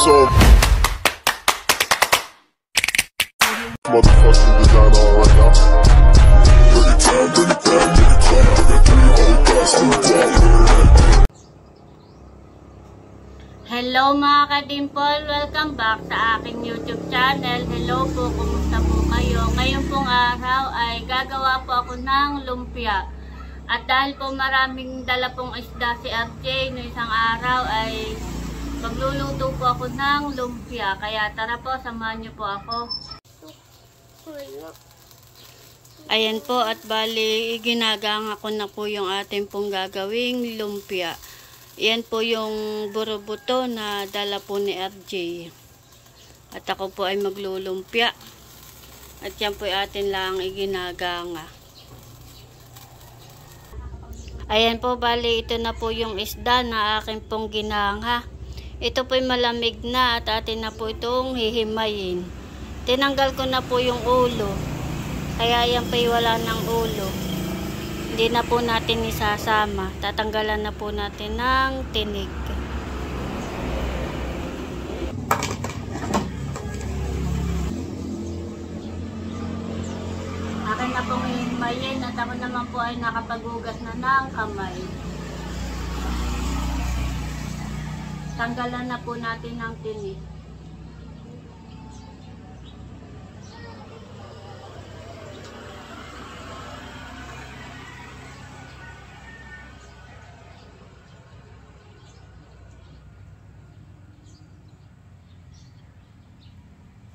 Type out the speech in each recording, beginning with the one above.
So motherfucking designer right now. Hello mga ka-dimple, welcome back sa aking YouTube channel. Hello po, kumusta po kayo? Ngayon pong araw ay gagawa po ako ng lumpia. At dahil po maraming dala pong isda si RJ no isang araw ay magluluto po ako ng lumpia. Kaya tara po, samahan niyo po ako. Ayan po, at bali ginaganga ko na po yung ating pong gagawing lumpia. Yan po yung burubuto na dala po ni RJ. At ako po ay maglulumpia. At yan po ay atin lang iginaganga. Ayan po, bali ito na po yung isda na akin pong ginanga. Ito po ay malamig na at atin na po itong hihimayin. Tinanggal ko na po yung ulo. Kaya yan po ay wala ng ulo. Hindi na po natin isasama. Tatanggalan na po natin ng tinig. Akin na pong hihimayin at ako naman po ay nakapaghugas na ng kamay. Tanggalan na po natin ng tinig.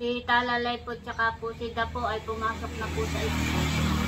Si Talalay po tsaka po si Dapo ay pumasok na po sa school.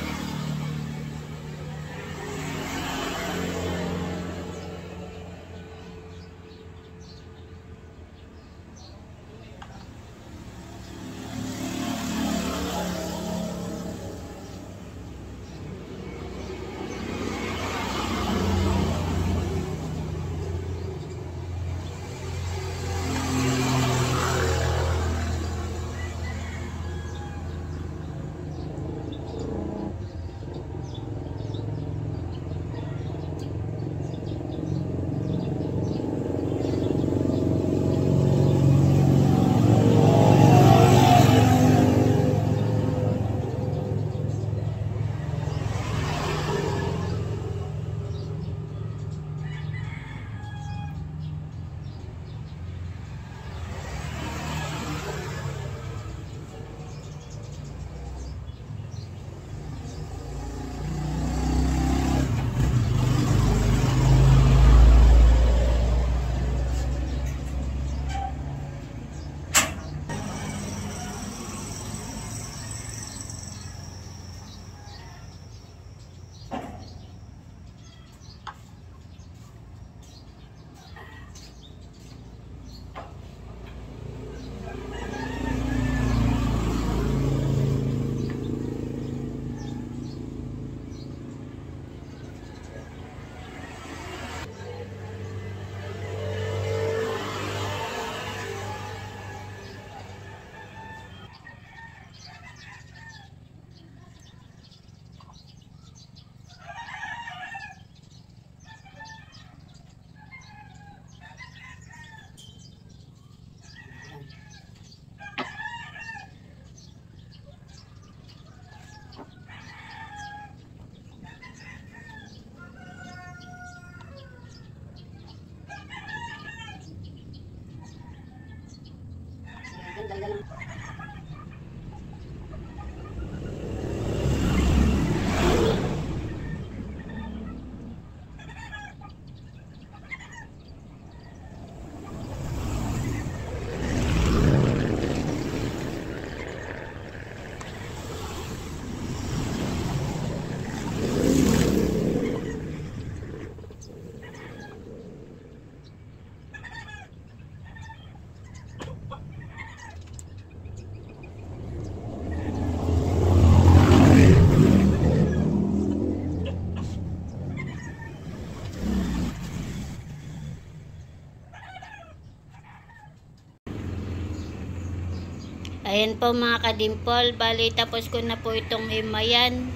Ayan po mga ka-dimple, bali tapos ko na po itong himayan.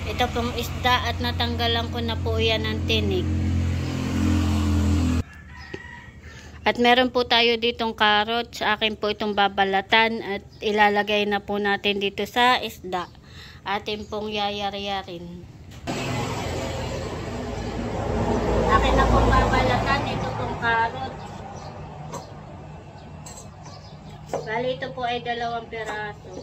Ito pong isda at natanggalan ko na po yan ng tinig. At meron po tayo ditong carrot. Sa akin po itong babalatan at ilalagay na po natin dito sa isda. Atin pong yayari-yarin. Akin na pong babalatan. Ito pong carrot. Bali ito po ay 2 piraso.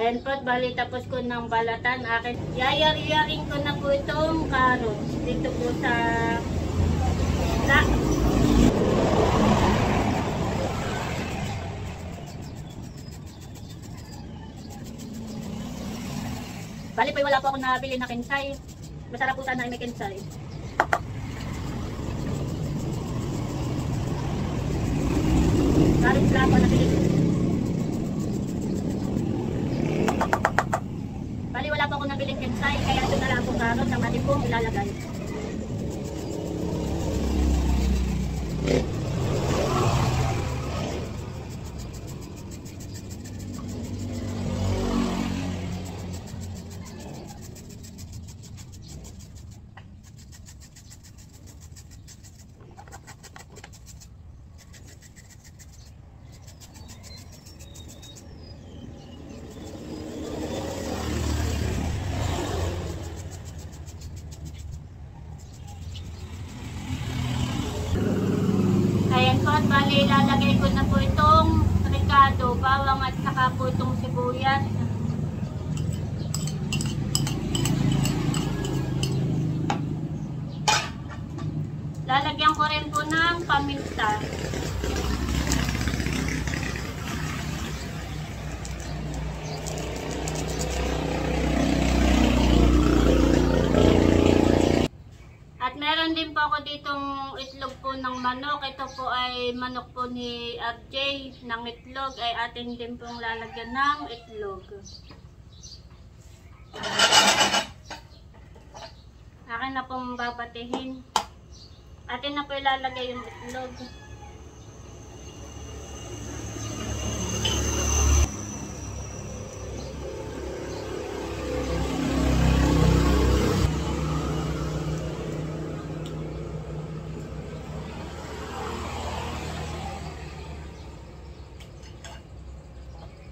Ayan po, bali tapos ko ng balatan. Akin, yayari-yaring ko na po itong carrots dito po sa bali po wala po ako nabili na kinsay. Masarap po sana ay may kinsay. Carrots lang po nabili. Bali wala pa ako nabiling kinsay, kaya ito na lang pong carrot ang ating pong ilalagay. Ayan po, at bali ilalagay ko na po itong ricado, bawang at saka po itong sibuyas. Lalagyan ko rin po ng paminta. At meron din po ako ditong itlog po ng manok. Ito po ay manok po ni RJ ng itlog. Ay atin din pong lalagyan ng itlog. Akin na pong babatihin. Atin na po ilalagay yung itlog.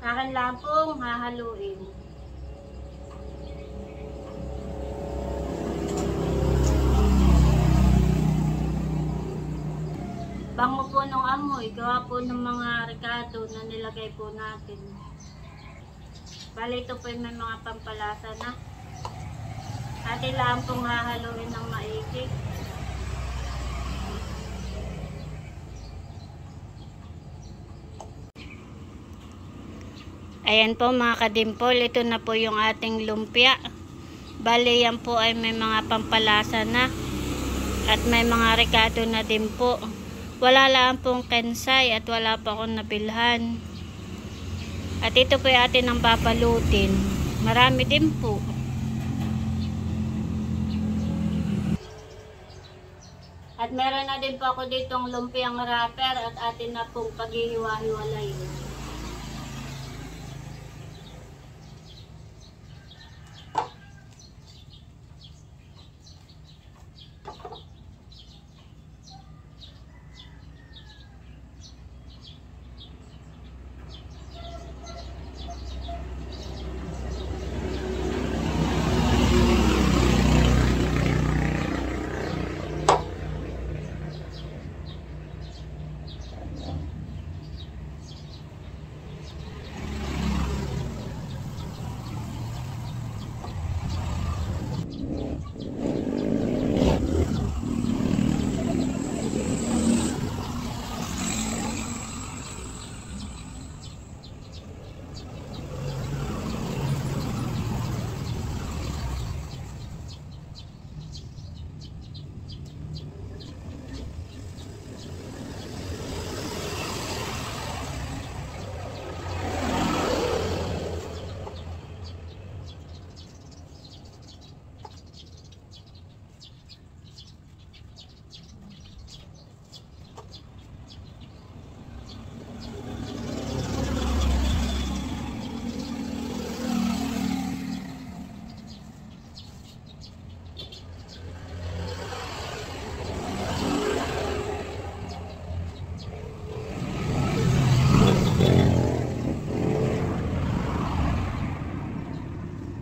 Akin lang pong hahaluin. Bango po ng amoy, gawa po ng mga ricado na nilagay po natin. Bali ito po may mga pampalasa na. Atin lang pong hahaluin ng maigi. Ayan po mga kadimpol, ito na po yung ating lumpia. Bali yan po ay may mga pampalasa na at may mga ricado na din po. Wala lang pong kensay at wala pa akong nabilhan. At ito po yung atin ang babalutin. Marami din po. At meron na din po ako ditong lumpiang wrapper at atin na pong paghihiwa-hiwalay.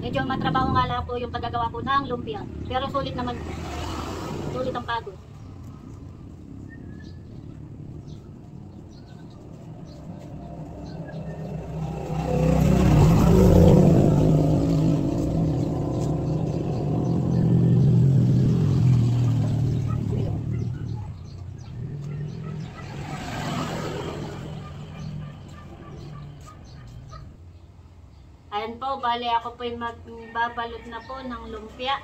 Medyo matrabaho nga lang po yung paggagawa po ng lumpia. Pero sulit naman po. Sulit ang pagod. Ayan po, bali ako po magbabalot na po ng lumpia.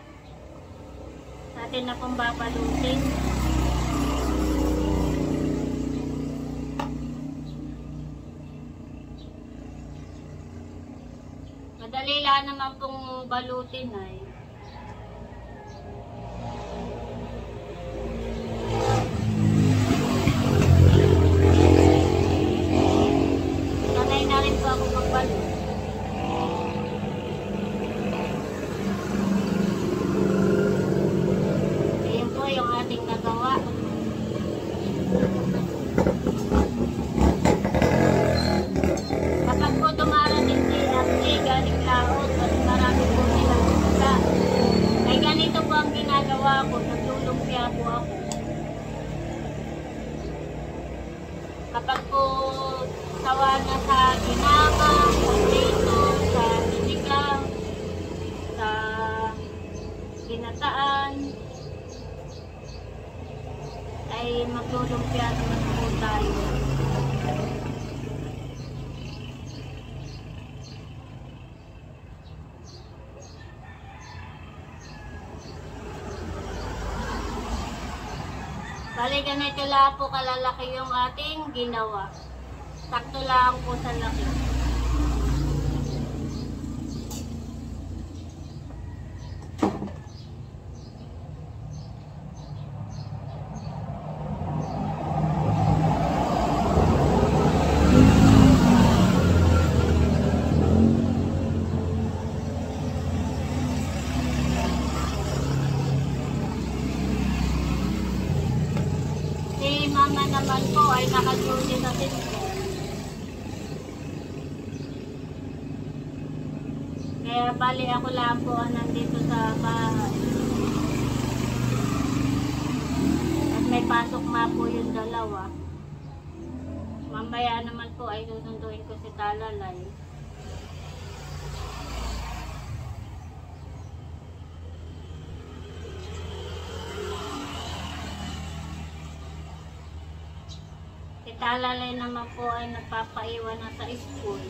Atin na pong babalutin. Madali lang naman pong balutin ay. Sanay na rin po ako magbalot. Yung ating nagawa. Kapag po dumarating si Ate galing laot at marami po silang isda, ay ganito po ang ginagawa ko, naglulumpia po ako. Kapag po sawa na sa ginama, sa prito, sa sinigang, sa ginataan, ay maglulumpia naman po tayo. Bali ganito lang po kalalaki yung ating ginawa. Sakto lang po sa laki. Si mama naman po ay naka-duty sa cellphone. Kaya bali ako lang po ang nandito sa bahay. At may pasok nga po yung dalawa. Mamaya naman po ay susunduin ko si Talalay. Talalay naman po ay napapaiwan na sa school.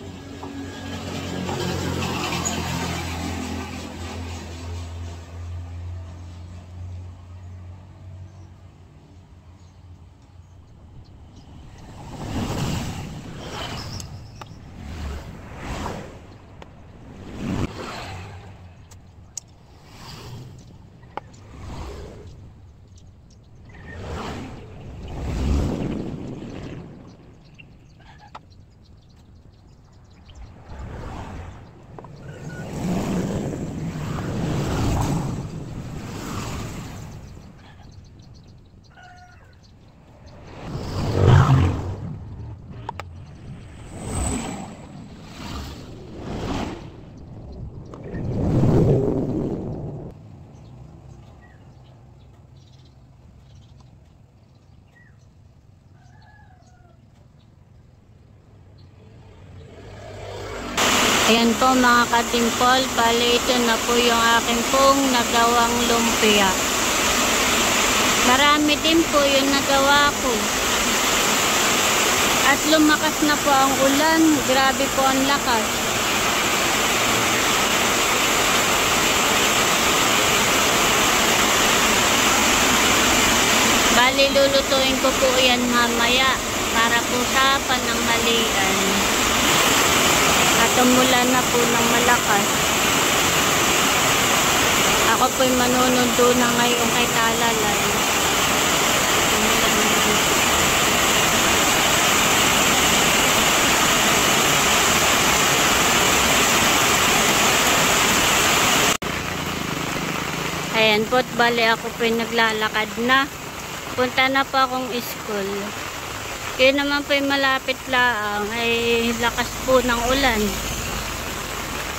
Ayan po mga katimpol, bali ito na po yung aking pong nagawang lumpia. Marami din po yung nagawa ko. At lumakas na po ang ulan, grabe po ang lakas. Bali lulutuin ko po yan mamaya para po sa pananghalian. At umulan na po ng malakas. Ako po'y manunundo na ngayon kay Talalay. Ayan po't bali ako po'y naglalakad na. Punta na po akong school. Kaya naman po'y malapit lang ay lakas po ng ulan.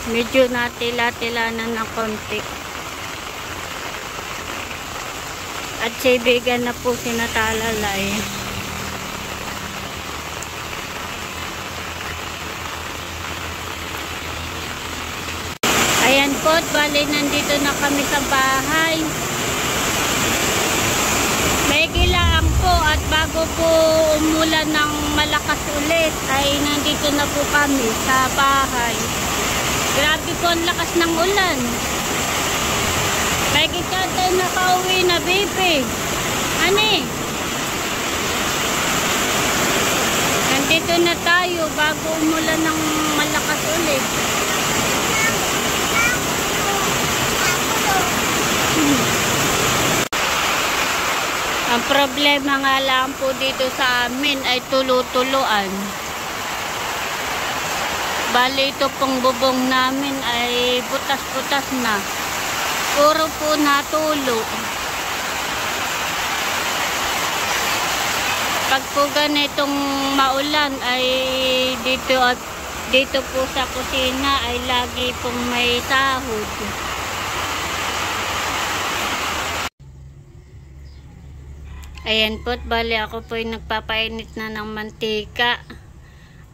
Medyo natila-tila na ng konti. At sibigan na po sinatalalay. Ayan po, bali nandito na kami sa bahay. May gilaang po at bago po umulan ng malakas ulit ay nandito na po kami sa bahay. Grabe po ang lakas ng ulan. May kita tayo nakauwi na baby. Ani? Nandito na tayo bago umulan ng malakas ulit. Ang problema nga lang po dito sa amin ay tulo-tuloan. Bali ito pong bubong namin ay butas-butas na. Puro po natulo. Pag po ganitong maulan ay dito po sa kusina ay lagi pong may sahod. Ayan po, bali ako po ay nagpapainit na ng mantika.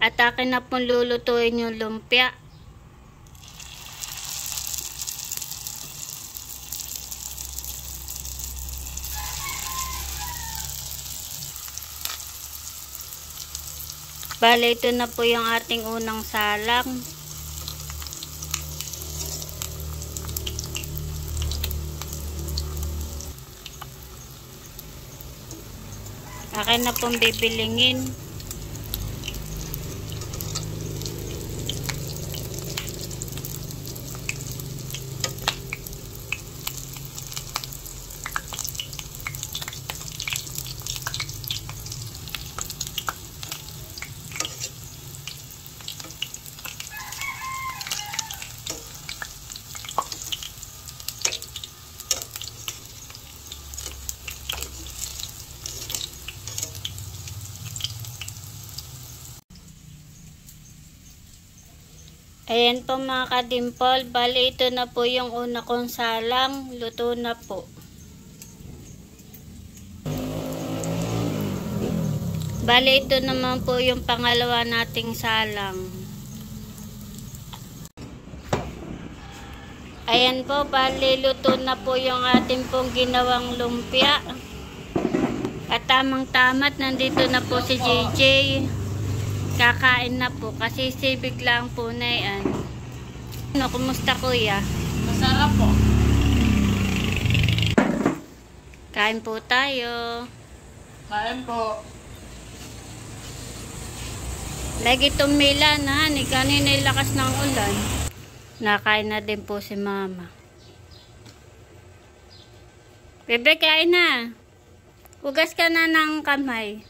At akin na pong lulutuin yung lumpia. Bali, ito na po yung ating unang salang. Akin na pong bibilingin. Ayan po mga kadimpol, bali ito na po yung una kong salang, luto na po. Bali ito naman po yung pangalawa nating salang. Ayan po, bali luto na po yung ating pong ginawang lumpia. At tamang-tamat, nandito na po si JJ. Kakain na po kasi sibig lang po na yan. Ano, kumusta kuya? Masarap po. Kain po tayo. Kain po. Lagi tumila na, ni kanina lakas ng ulan. Nakain na din po si mama. Bebe, kain na. Hugas ka na ng kamay.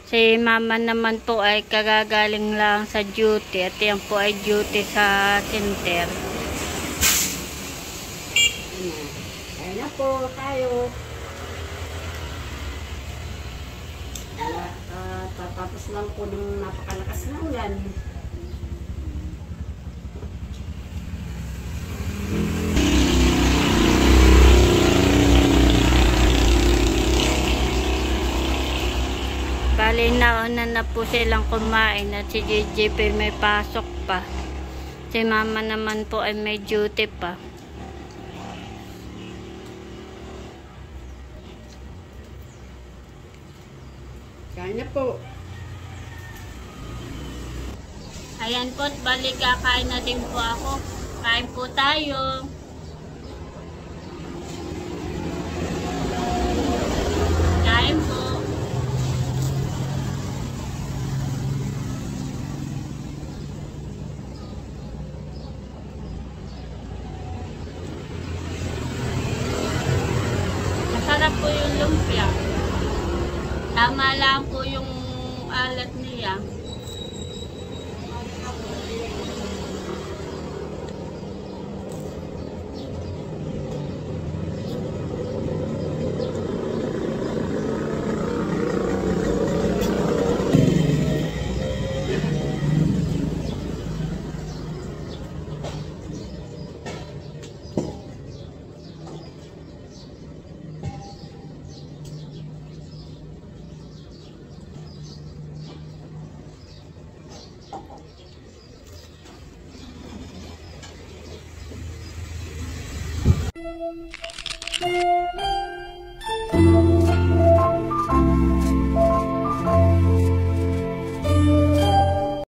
Si mama naman po ay kagagaling lang sa duty at yan po ay duty sa center. Kain na po tayo. Tapos lang po ng napakalakas na ulan. Bali nauna na po silang kumain at si JJP may pasok pa. Si mama naman po ay may duty pa. Kain na po. Ayan po, bali kakain na din po ako. Kain po tayo. Kain po. Masarap po yung lumpia. Tama lang po yung alat niya.